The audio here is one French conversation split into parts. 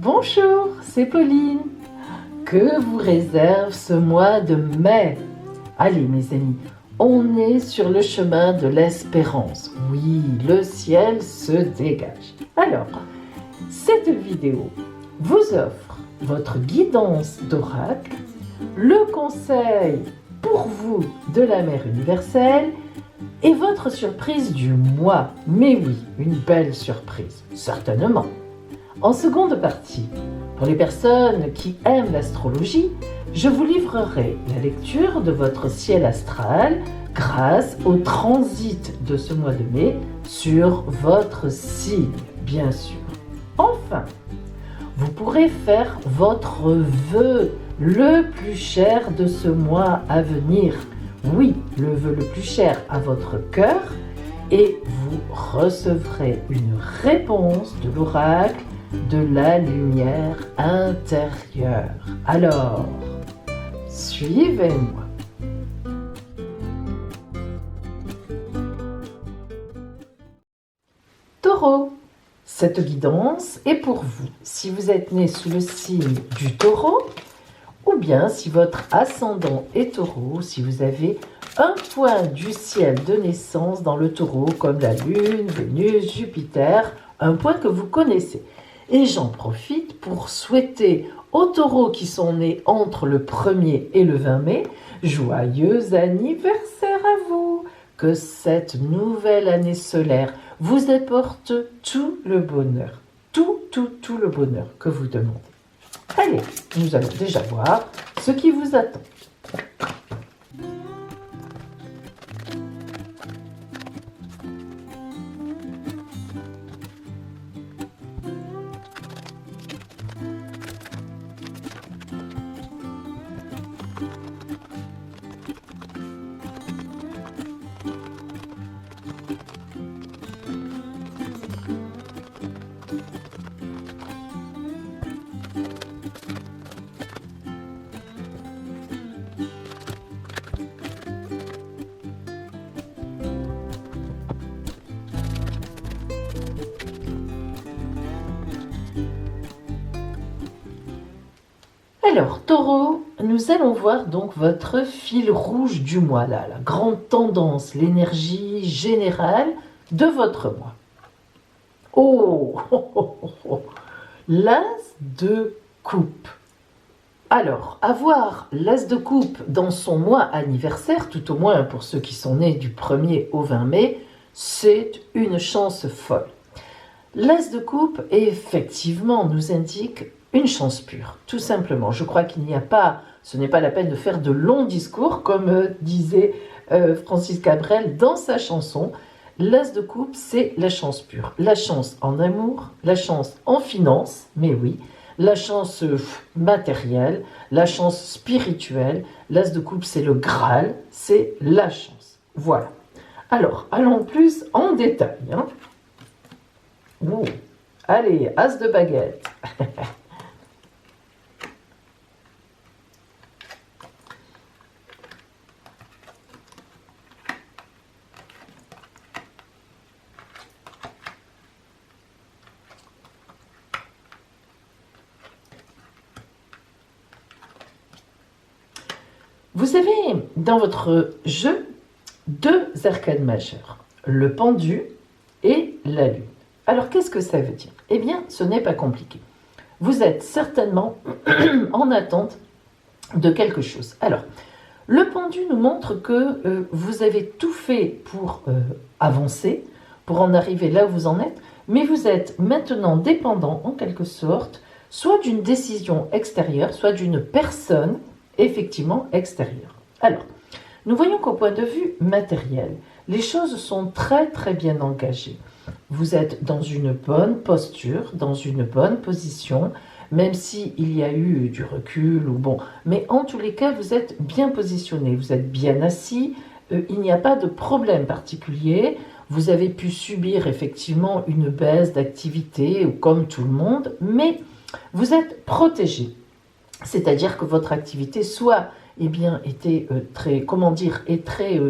Bonjour, c'est Pauline. Que vous réserve ce mois de mai? Allez mes amis, on est sur le chemin de l'espérance. Oui, le ciel se dégage. Alors, cette vidéo vous offre votre guidance d'oracle, le conseil pour vous de la Mère universelle et votre surprise du mois. Mais oui, une belle surprise, certainement. En seconde partie, pour les personnes qui aiment l'astrologie, je vous livrerai la lecture de votre ciel astral grâce au transit de ce mois de mai sur votre signe, bien sûr. Enfin, vous pourrez faire votre vœu le plus cher de ce mois à venir. Oui, le vœu le plus cher à votre cœur et vous recevrez une réponse de l'oracle de la lumière intérieure. Alors, suivez-moi. Taureau, cette guidance est pour vous si vous êtes né sous le signe du Taureau ou bien si votre ascendant est Taureau, si vous avez un point du ciel de naissance dans le Taureau comme la Lune, Vénus, Jupiter, un point que vous connaissez. Et j'en profite pour souhaiter aux taureaux qui sont nés entre le 1er et le 20 mai, joyeux anniversaire à vous! Que cette nouvelle année solaire vous apporte tout le bonheur, tout le bonheur que vous demandez. Allez, nous allons déjà voir ce qui vous attend. Alors, Taureau, nous allons voir donc votre fil rouge du mois, là, la grande tendance, l'énergie générale de votre mois. Oh, l'as de coupe. Alors, avoir l'as de coupe dans son mois anniversaire, tout au moins pour ceux qui sont nés du 1er au 20 mai, c'est une chance folle. L'as de coupe, effectivement, nous indique une chance pure, tout simplement. Je crois qu'il n'y a pas, ce n'est pas la peine de faire de longs discours, comme disait Francis Cabrel dans sa chanson. L'as de coupe, c'est la chance pure. La chance en amour, la chance en finance, mais oui, la chance matérielle, la chance spirituelle. L'as de coupe, c'est le Graal, c'est la chance. Voilà. Alors, allons plus en détail. Ouh. Allez, as de baguette. Vous avez dans votre jeu deux arcanes majeures, le pendu et la lune. Alors qu'est-ce que ça veut dire? Eh bien, ce n'est pas compliqué. Vous êtes certainement en attente de quelque chose. Alors, le pendu nous montre que vous avez tout fait pour avancer, pour en arriver là où vous en êtes, mais vous êtes maintenant dépendant en quelque sorte, soit d'une décision extérieure, soit d'une personne effectivement extérieure. Alors, nous voyons qu'au point de vue matériel, les choses sont très bien engagées. Vous êtes dans une bonne posture, dans une bonne position, même s'il y a eu du recul, ou bon, mais en tous les cas, vous êtes bien positionné, vous êtes bien assis, il n'y a pas de problème particulier, vous avez pu subir effectivement une baisse d'activité, comme tout le monde, mais vous êtes protégé. C'est-à-dire que votre activité soit était très, est très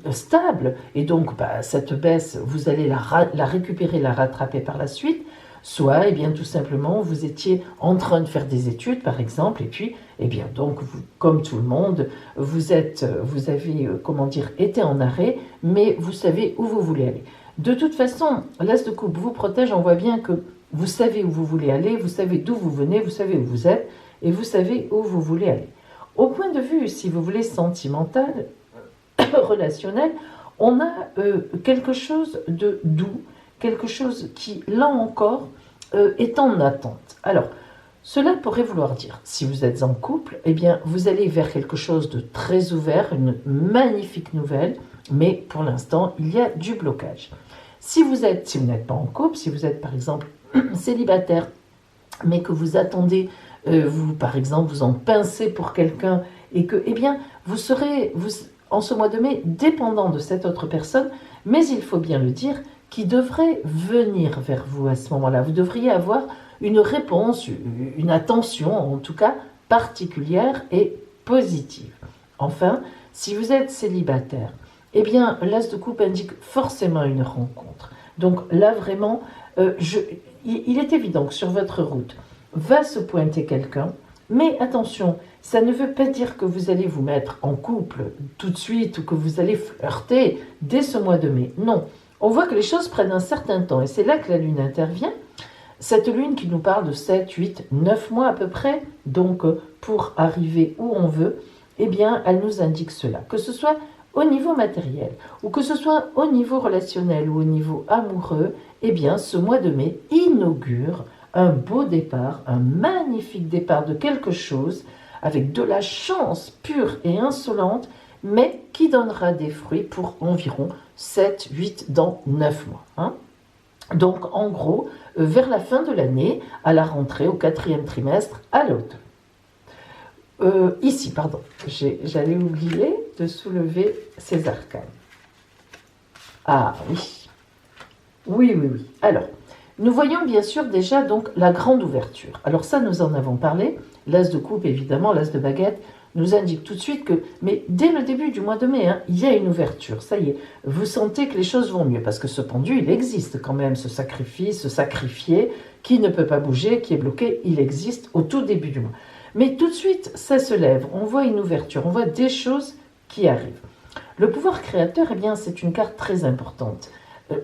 stable, et donc cette baisse, vous allez la récupérer, la rattraper par la suite. Soit, eh bien, tout simplement, vous étiez en train de faire des études, par exemple, et puis, eh bien, donc, vous, comme tout le monde, vous avez, comment dire, été en arrêt, mais vous savez où vous voulez aller. De toute façon, l'As de coupe vous protège, on voit bien que vous savez où vous voulez aller, vous savez d'où vous venez, vous savez où vous êtes, et vous savez où vous voulez aller. Au point de vue, si vous voulez, sentimental, relationnel, on a quelque chose de doux, quelque chose qui, là encore, est en attente. Alors, cela pourrait vouloir dire, si vous êtes en couple, eh bien, vous allez vers quelque chose de très ouvert, une magnifique nouvelle, mais pour l'instant, il y a du blocage. Si vous n'êtes pas en couple, si vous êtes par exemple célibataire, mais que vous attendez, vous par exemple, vous en pincez pour quelqu'un, et que, eh bien, vous serez, en ce mois de mai, dépendant de cette autre personne, mais il faut bien le dire, qui devrait venir vers vous à ce moment-là. Vous devriez avoir une réponse, une attention, en tout cas, particulière et positive. Enfin, si vous êtes célibataire, eh bien, l'As de coupe indique forcément une rencontre. Donc là, vraiment, il est évident que sur votre route va se pointer quelqu'un, mais attention, ça ne veut pas dire que vous allez vous mettre en couple tout de suite ou que vous allez flirter dès ce mois de mai. Non, on voit que les choses prennent un certain temps et c'est là que la Lune intervient. Cette Lune qui nous parle de 7, 8, 9 mois à peu près, donc pour arriver où on veut, eh bien, elle nous indique cela. Que ce soit au niveau matériel ou que ce soit au niveau relationnel ou au niveau amoureux, eh bien, ce mois de mai inaugure un beau départ, un magnifique départ de quelque chose avec de la chance pure et insolente, mais qui donnera des fruits pour environ 7, 8 dans 9 mois. Hein. Donc, en gros, vers la fin de l'année, à la rentrée, au 4e trimestre, à l'automne. Ici, pardon, j'allais oublier de soulever ces arcanes. Ah oui. Oui. Alors, nous voyons bien sûr déjà donc la grande ouverture. Alors ça, nous en avons parlé. L'As de coupe, évidemment, l'As de baguette nous indique tout de suite que, mais dès le début du mois de mai, hein, il y a une ouverture. Ça y est, vous sentez que les choses vont mieux. Parce que ce pendu, il existe quand même, ce sacrifice, ce sacrifié, qui ne peut pas bouger, qui est bloqué, il existe au tout début du mois. Mais tout de suite, ça se lève, on voit une ouverture, on voit des choses qui arrivent. Le pouvoir créateur, eh bien, c'est une carte très importante.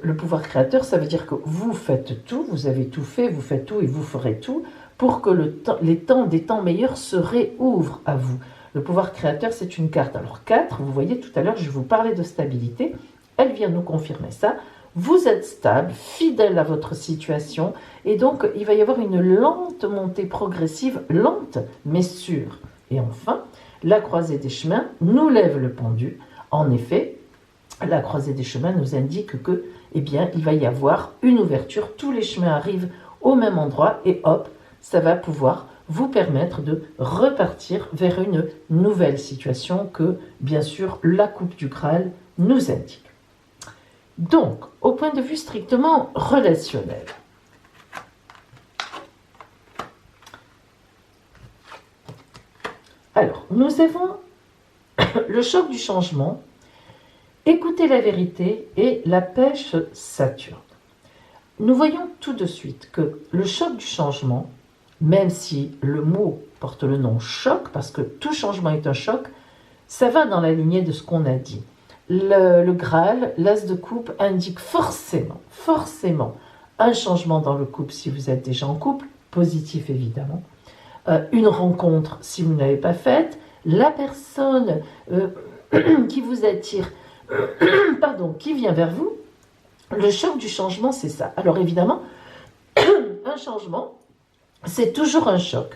Le pouvoir créateur, ça veut dire que vous faites tout, vous avez tout fait, vous faites tout et vous ferez tout pour que des temps meilleurs se réouvrent à vous. Le pouvoir créateur, c'est une carte. Alors 4, vous voyez tout à l'heure, je vous parlais de stabilité, elle vient nous confirmer ça. Vous êtes stable, fidèle à votre situation, et donc il va y avoir une lente montée progressive, lente mais sûre. Et enfin, la croisée des chemins nous lève le pendu. En effet, la croisée des chemins nous indique que, eh bien, il va y avoir une ouverture, tous les chemins arrivent au même endroit, et hop, ça va pouvoir vous permettre de repartir vers une nouvelle situation que, bien sûr, la coupe du Graal nous indique. Donc, au point de vue strictement relationnel, alors, nous avons le choc du changement, écouter la vérité et la pêche Saturne. Nous voyons tout de suite que le choc du changement, même si le mot porte le nom choc, parce que tout changement est un choc, ça va dans la lignée de ce qu'on a dit. Le Graal, l'As de coupe, indique forcément un changement dans le couple si vous êtes déjà en couple, positif évidemment, une rencontre si vous n'avez pas faite, la personne qui vous attire, qui vient vers vous. Le choc du changement, c'est ça. Alors évidemment, un changement, c'est toujours un choc.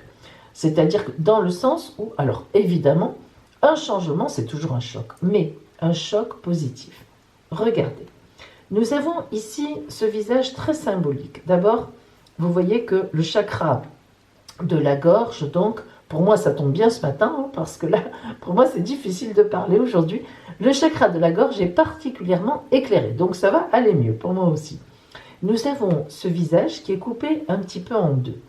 C'est-à-dire que dans le sens où, alors évidemment, un changement, c'est toujours un choc, mais un choc positif. Regardez, nous avons ici ce visage très symbolique. D'abord, vous voyez que le chakra de la gorge, donc, pour moi ça tombe bien ce matin, hein, parce que là, pour moi c'est difficile de parler aujourd'hui, le chakra de la gorge est particulièrement éclairé, donc ça va aller mieux pour moi aussi. Nous avons ce visage qui est coupé un petit peu en deux.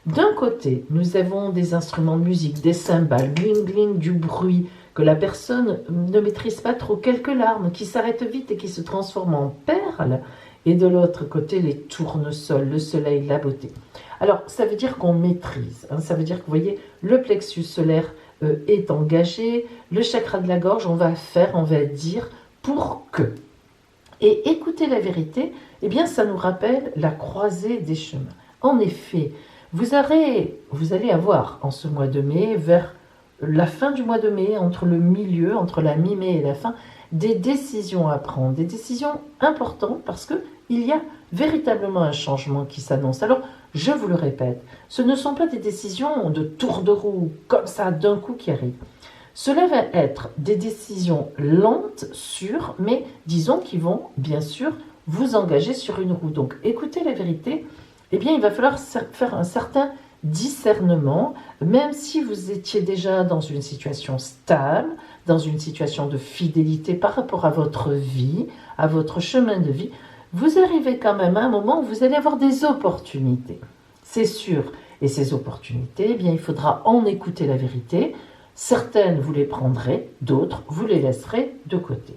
D'un côté, nous avons des instruments de musique, des cymbales, gling-gling, du bruit, que la personne ne maîtrise pas trop, quelques larmes qui s'arrêtent vite et qui se transforment en perles. et de l'autre côté les tournesols, le soleil, la beauté. Alors, ça veut dire qu'on maîtrise, hein, ça veut dire que, vous voyez, le plexus solaire est engagé, le chakra de la gorge, on va dire pour que. Et écouter la vérité, eh bien, ça nous rappelle la croisée des chemins. En effet, vous allez avoir en ce mois de mai, vers la fin du mois de mai, entre le milieu, entre la mi-mai et la fin, des décisions à prendre, des décisions importantes parce qu'il y a véritablement un changement qui s'annonce. Alors, je vous le répète, ce ne sont pas des décisions de tour de roue, comme ça, d'un coup qui arrivent. Cela va être des décisions lentes, sûres, mais disons qui vont, bien sûr, vous engager sur une roue. Donc, écoutez la vérité, eh bien, il va falloir faire un certain discernement, même si vous étiez déjà dans une situation stable, dans une situation de fidélité par rapport à votre vie, à votre chemin de vie, vous arrivez quand même à un moment où vous allez avoir des opportunités. C'est sûr. Et ces opportunités, eh bien, il faudra en écouter la vérité. Certaines, vous les prendrez, d'autres, vous les laisserez de côté.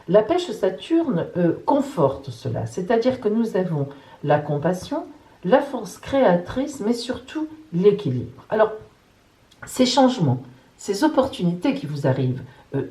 La pêche Saturne conforte cela, c'est-à-dire que nous avons la compassion, la force créatrice, mais surtout l'équilibre. Alors, ces changements, ces opportunités qui vous arrivent,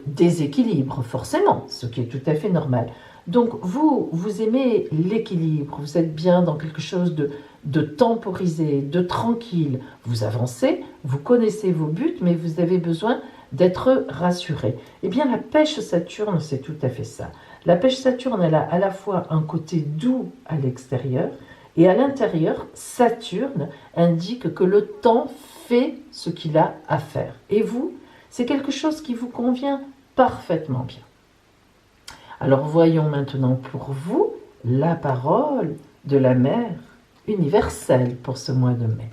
déséquilibrent forcément, ce qui est tout à fait normal. Donc, vous aimez l'équilibre, vous êtes bien dans quelque chose de temporisé, de tranquille. Vous avancez, vous connaissez vos buts, mais vous avez besoin d'être rassuré. Eh bien, la pêche Saturne, c'est tout à fait ça. La pêche Saturne, elle a à la fois un côté doux à l'extérieur, et à l'intérieur, Saturne indique que le temps fait ce qu'il a à faire. Et vous, c'est quelque chose qui vous convient parfaitement bien. Alors voyons maintenant pour vous la parole de la Mère universelle pour ce mois de mai.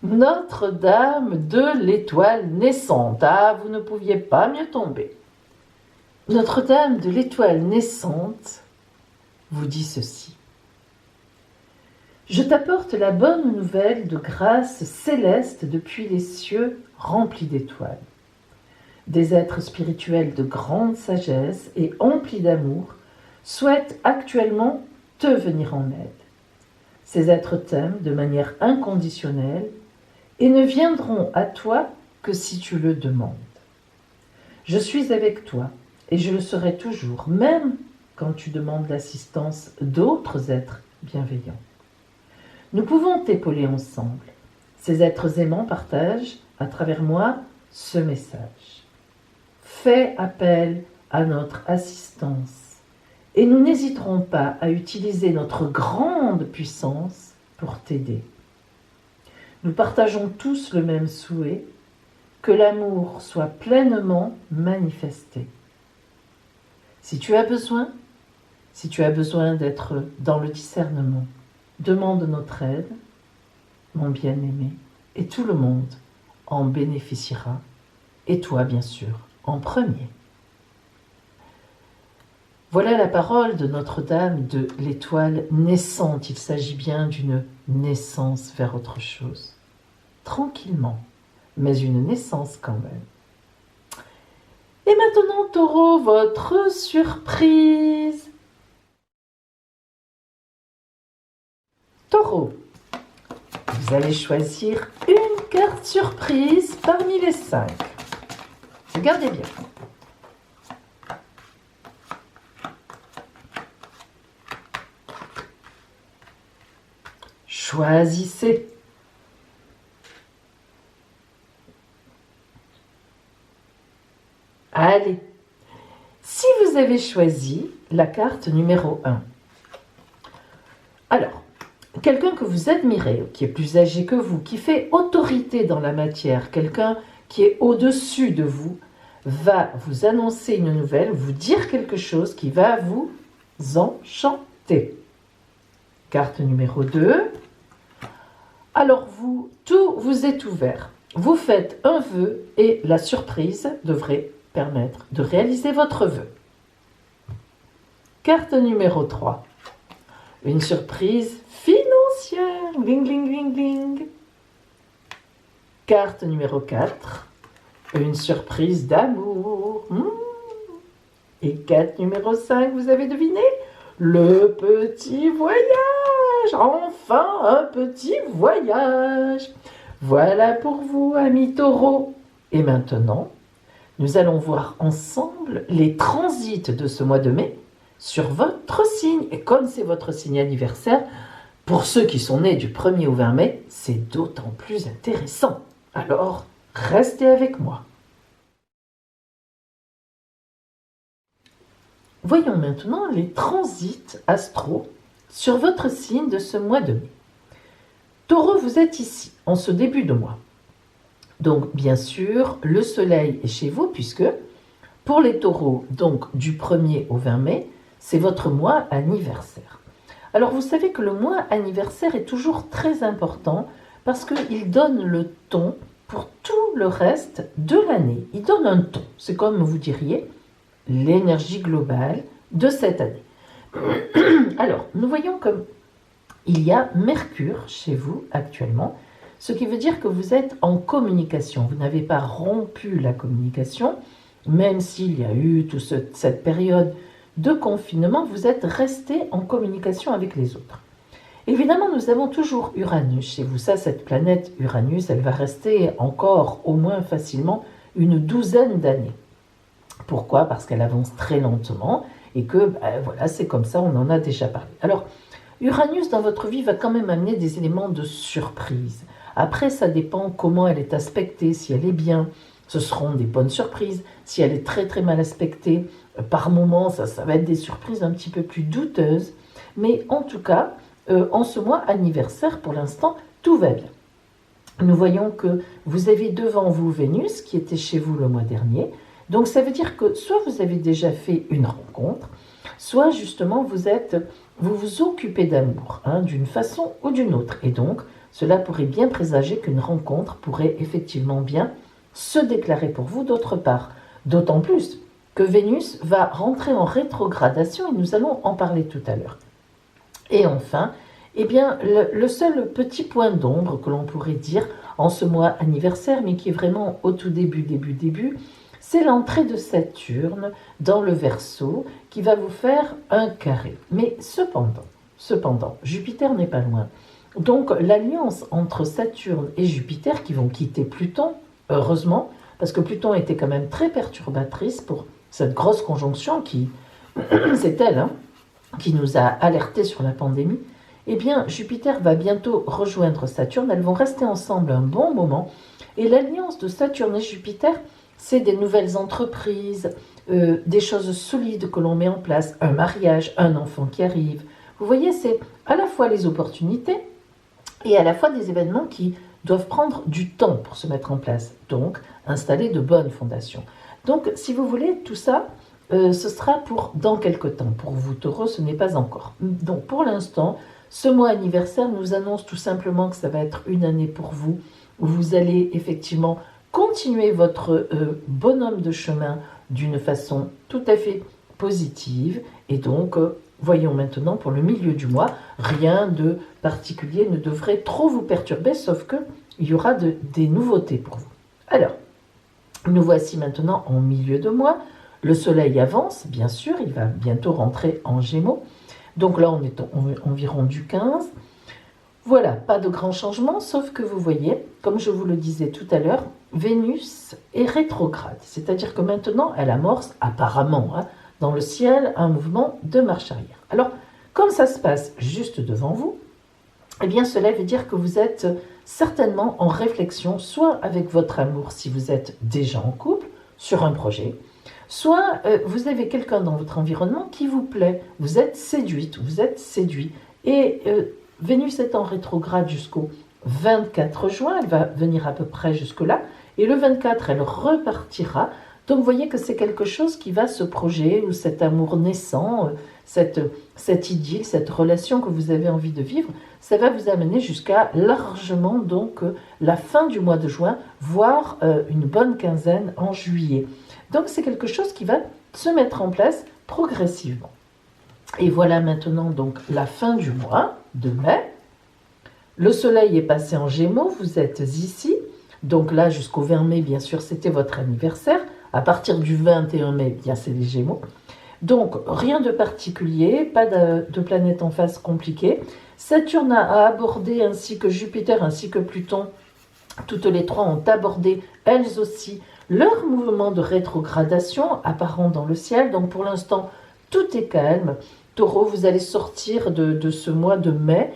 Notre-Dame de l'étoile naissante. Ah, vous ne pouviez pas mieux tomber. Notre-Dame de l'étoile naissante vous dit ceci. Je t'apporte la bonne nouvelle de grâce céleste depuis les cieux remplis d'étoiles. Des êtres spirituels de grande sagesse et emplis d'amour souhaitent actuellement te venir en aide. Ces êtres t'aiment de manière inconditionnelle et ne viendront à toi que si tu le demandes. Je suis avec toi et je le serai toujours, même quand tu demandes l'assistance d'autres êtres bienveillants. Nous pouvons t'épauler ensemble. Ces êtres aimants partagent, à travers moi, ce message. Fais appel à notre assistance et nous n'hésiterons pas à utiliser notre grande puissance pour t'aider. Nous partageons tous le même souhait, que l'amour soit pleinement manifesté. Si tu as besoin d'être dans le discernement, demande notre aide, mon bien-aimé, et tout le monde en bénéficiera, et toi bien sûr, en premier. Voilà la parole de Notre-Dame de l'étoile naissante. Il s'agit bien d'une naissance vers autre chose. Tranquillement, mais une naissance quand même. Et maintenant, Taureau, votre surprise. Taureau, vous allez choisir une carte surprise parmi les 5. Regardez bien. Choisissez. Allez. Si vous avez choisi la carte numéro 1, alors, quelqu'un que vous admirez, qui est plus âgé que vous, qui fait autorité dans la matière, quelqu'un qui est au-dessus de vous, va vous annoncer une nouvelle, vous dire quelque chose qui va vous enchanter. Carte numéro 2. Alors tout vous est ouvert. Vous faites un vœu et la surprise devrait permettre de réaliser votre vœu. Carte numéro 3. Une surprise financière. Bling, bling, bling, bling. Carte numéro 4. Une surprise d'amour. Et carte numéro 5, vous avez deviné? le petit voyage. Enfin, un petit voyage. Voilà pour vous, amis taureaux. Et maintenant, nous allons voir ensemble les transits de ce mois de mai sur votre signe. Et comme c'est votre signe anniversaire, pour ceux qui sont nés du 1er au 20 mai, c'est d'autant plus intéressant. Alors, restez avec moi. Voyons maintenant les transits astro sur votre signe de ce mois de mai. Taureau, vous êtes ici, en ce début de mois. Donc, bien sûr, le soleil est chez vous, puisque pour les taureaux, donc du 1er au 20 mai, c'est votre mois anniversaire. Alors, vous savez que le mois anniversaire est toujours très important parce qu'il donne le ton pour tout le reste de l'année. Il donne un ton. C'est comme vous diriez l'énergie globale de cette année. Alors, nous voyons qu'il y a Mercure chez vous actuellement, ce qui veut dire que vous êtes en communication. Vous n'avez pas rompu la communication, même s'il y a eu toute cette période de confinement, vous êtes resté en communication avec les autres. Évidemment, nous avons toujours Uranus chez vous. Ça, cette planète Uranus, elle va rester encore au moins facilement une douzaine d'années. Pourquoi? Parce qu'elle avance très lentement et que, voilà, c'est comme ça, on en a déjà parlé. Alors, Uranus dans votre vie va quand même amener des éléments de surprise. Après, ça dépend comment elle est aspectée. Si elle est bien, ce seront des bonnes surprises. Si elle est très très mal aspectée, par moments, ça va être des surprises un petit peu plus douteuses. Mais en tout cas, en ce mois anniversaire, pour l'instant, tout va bien. Nous voyons que vous avez devant vous Vénus, qui était chez vous le mois dernier. Donc ça veut dire que soit vous avez déjà fait une rencontre, soit justement vous vous occupez d'amour, d'une façon ou d'une autre. Et donc, cela pourrait bien présager qu'une rencontre pourrait effectivement bien se déclarer pour vous d'autre part. D'autant plus que Vénus va rentrer en rétrogradation et nous allons en parler tout à l'heure. Et enfin, eh bien, le seul petit point d'ombre que l'on pourrait dire en ce mois anniversaire, mais qui est vraiment au tout début, c'est l'entrée de Saturne dans le Verseau qui va vous faire un carré. Mais cependant, Jupiter n'est pas loin. Donc l'alliance entre Saturne et Jupiter qui vont quitter Pluton, heureusement, parce que Pluton était quand même très perturbatrice pour cette grosse conjonction c'est elle, qui nous a alertés sur la pandémie. Eh bien, Jupiter va bientôt rejoindre Saturne. Elles vont rester ensemble un bon moment. Et l'alliance de Saturne et Jupiter, c'est des nouvelles entreprises, des choses solides que l'on met en place, un mariage, un enfant qui arrive. Vous voyez, c'est à la fois les opportunités et à la fois des événements qui doivent prendre du temps pour se mettre en place. Donc, installer de bonnes fondations. Donc, si vous voulez, tout ça, ce sera pour dans quelque temps. Pour vous, Taureau, ce n'est pas encore. Donc, pour l'instant, ce mois anniversaire nous annonce tout simplement que ça va être une année pour vous, où vous allez effectivement continuer votre bonhomme de chemin d'une façon tout à fait positive. Et donc, voyons maintenant pour le milieu du mois, rien de particulier ne devrait trop vous perturber, sauf qu'il y aura des nouveautés pour vous. Alors, nous voici maintenant en milieu de mois. Le soleil avance, bien sûr, il va bientôt rentrer en Gémeaux. Donc là, on est environ du 15. Voilà, pas de grands changements, sauf que vous voyez, comme je vous le disais tout à l'heure, Vénus est rétrograde. C'est-à-dire que maintenant, elle amorce apparemment dans le ciel un mouvement de marche arrière. Alors, comme ça se passe juste devant vous, eh bien cela veut dire que vous êtes certainement en réflexion, soit avec votre amour si vous êtes déjà en couple, sur un projet, soit vous avez quelqu'un dans votre environnement qui vous plaît, vous êtes séduite, vous êtes séduit. Et Vénus est en rétrograde jusqu'au 24 juin, elle va venir à peu près jusque-là, et le 24, elle repartira. Donc vous voyez que c'est quelque chose qui va se projeter, ou cet amour naissant, cette idylle, cette relation que vous avez envie de vivre, ça va vous amener jusqu'à largement donc la fin du mois de juin, voire une bonne quinzaine en juillet. Donc c'est quelque chose qui va se mettre en place progressivement. Et voilà maintenant donc la fin du mois de mai. Le soleil est passé en Gémeaux, vous êtes ici. Donc là jusqu'au 20 mai, bien sûr, c'était votre anniversaire. À partir du 21 mai, bien c'est les Gémeaux. Donc, rien de particulier, pas de planète en face compliquée. Saturne a abordé, ainsi que Jupiter, ainsi que Pluton, toutes les trois ont abordé, elles aussi, leur mouvement de rétrogradation apparent dans le ciel. Donc, pour l'instant, tout est calme. Taureau, vous allez sortir de ce mois de mai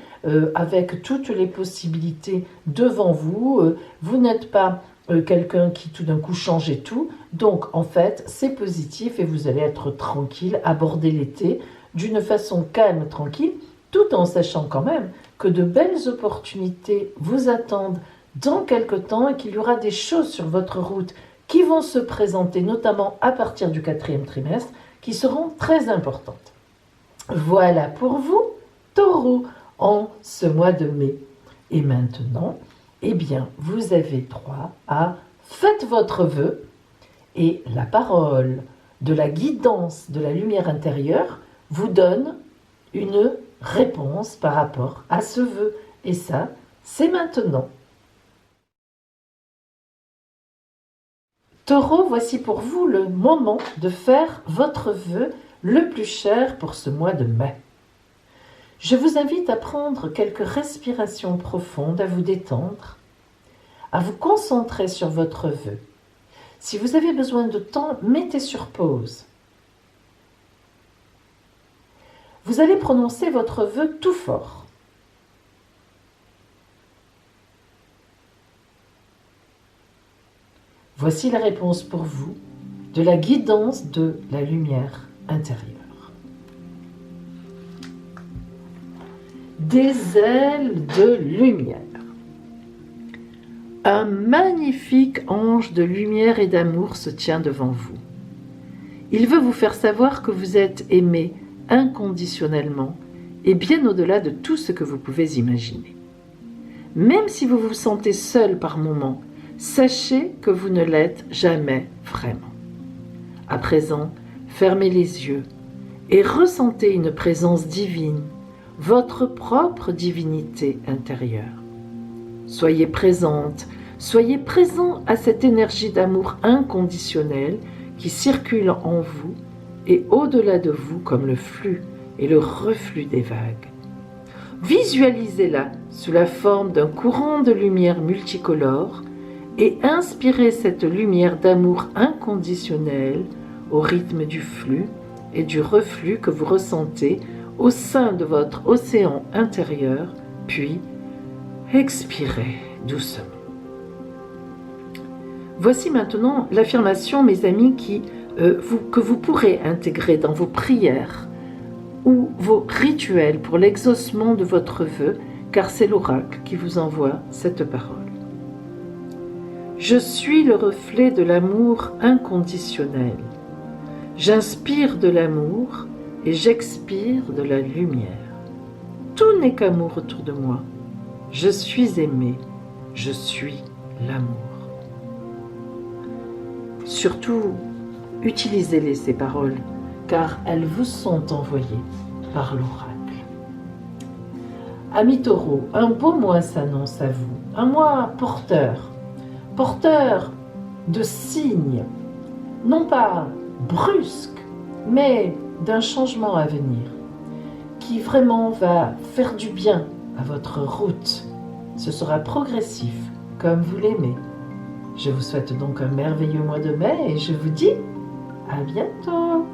avec toutes les possibilités devant vous. Vous n'êtes pas quelqu'un qui tout d'un coup change et tout. Donc en fait, c'est positif et vous allez être tranquille, aborder l'été d'une façon calme, tranquille, tout en sachant quand même que de belles opportunités vous attendent dans quelque temps et qu'il y aura des choses sur votre route qui vont se présenter, notamment à partir du 4e trimestre, qui seront très importantes. Voilà pour vous, Taureau, en ce mois de mai. Et maintenant, eh bien, vous avez droit à faites votre vœu et la parole de la guidance de la lumière intérieure vous donne une réponse par rapport à ce vœu. Et ça, c'est maintenant. Taureau, voici pour vous le moment de faire votre vœu le plus cher pour ce mois de mai. Je vous invite à prendre quelques respirations profondes, à vous détendre, à vous concentrer sur votre vœu. Si vous avez besoin de temps, mettez sur pause. Vous allez prononcer votre vœu tout fort. Voici la réponse pour vous de la guidance de la lumière intérieure. Des ailes de lumière. Un magnifique ange de lumière et d'amour se tient devant vous. Il veut vous faire savoir que vous êtes aimé inconditionnellement et bien au-delà de tout ce que vous pouvez imaginer. Même si vous vous sentez seul par moments, sachez que vous ne l'êtes jamais vraiment. À présent, fermez les yeux et ressentez une présence divine, votre propre divinité intérieure. Soyez présente, soyez présent à cette énergie d'amour inconditionnel qui circule en vous et au-delà de vous comme le flux et le reflux des vagues. Visualisez-la sous la forme d'un courant de lumière multicolore et inspirez cette lumière d'amour inconditionnel au rythme du flux et du reflux que vous ressentez au sein de votre océan intérieur, puis expirez doucement. Voici maintenant l'affirmation, mes amis, que vous pourrez intégrer dans vos prières ou vos rituels pour l'exaucement de votre vœu, car c'est l'oracle qui vous envoie cette parole. Je suis le reflet de l'amour inconditionnel. J'inspire de l'amour et j'expire de la lumière. Tout n'est qu'amour autour de moi. Je suis aimé, je suis l'amour. Surtout, utilisez-les ces paroles, car elles vous sont envoyées par l'oracle. Amis Taureau, un beau mois s'annonce à vous, un mois porteur de signes, non pas brusques, mais d'un changement à venir, qui vraiment va faire du bien à votre route. Ce sera progressif, comme vous l'aimez. Je vous souhaite donc un merveilleux mois de mai et je vous dis à bientôt.